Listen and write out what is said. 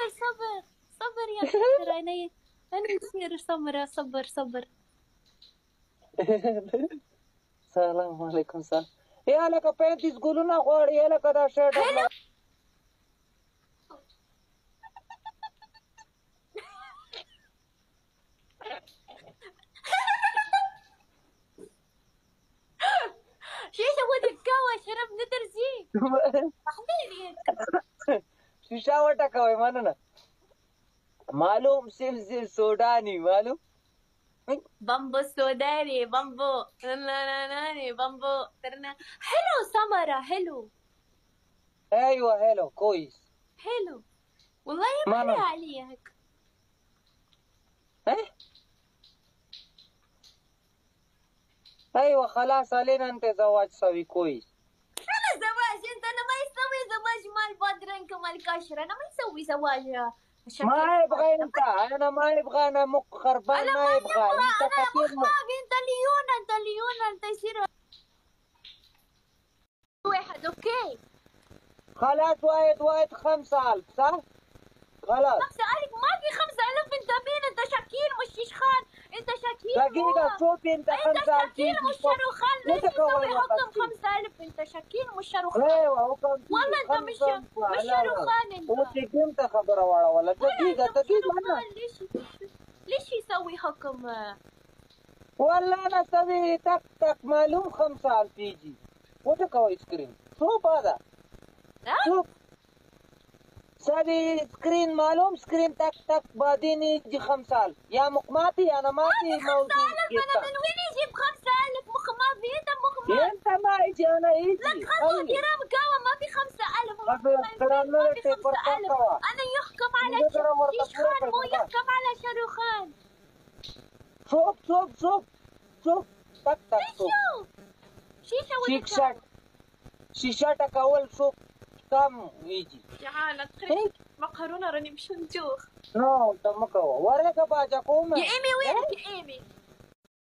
والله صبر صبر يا خاطر أنا يصير سمرة صبر صبر. السلام عليكم سلام. يا لك 35 ګلونه غواړي، یا لکه دا شرټ هلو شيشة ودك قهوة شرب ندرزي حبيبي. شیشه وټکوئ، مننه. معلوم سلسل سوداني معلوم. بامبو سوداني بامبو ناناناني بامبو ترنا. حلو سمرة حلو. ايوه حلو كويس. حلو والله يبغى عليك. ايه ايوه خلاص علينا انت زواج سوي كويس. انا زواج انت انا ما يسوي زواج مال بادرنك مال كشر، انا ما يسوي زواج شكل. ما يبغى انت، انا ما يبغى، انا مخ خربان ما يبغى. انا مخماق انت ليون انت ليون انت يصير واحد اوكي. خلاص واحد 5000 صح؟ خلاص 5000 ما في 5000. انت مين؟ انت شكيل مش شيشخان. انت شكيل دقيقة شوفي انت 5000 شكيل مش شاروخان. ليش تسوي حكم 5000؟ انت شكيل مش شاروخان. ايوه حكم والله انت مش شاروخان. انت وش انت خبر ولا دقيقة ليش يسوي حكم؟ والله انا اسوي تك تك معلوم 5000 يجي. وتكوي سكرين شوف هذا شوف سوي سكرين معلوم سكرين تك تك بعدين يجي 5000. يا مقماتي انا ما في موجود. 5000 انا من وين يجيب 5000 مخماضي؟ انت ما يجي انا يجي. لك 5 جرام قهوة ما في 5000. ما في 5000. انا يحكم على شيشخان مو يحكم على شاروخان. شوف تك تك شوف شيشة شيك شيشة تكول شوف كم يجي. جعانة تخرج مقرونة راني مش نجوخ. نو تمكوا وريك باجا كومة. يا ايمي وينك يا ايمي؟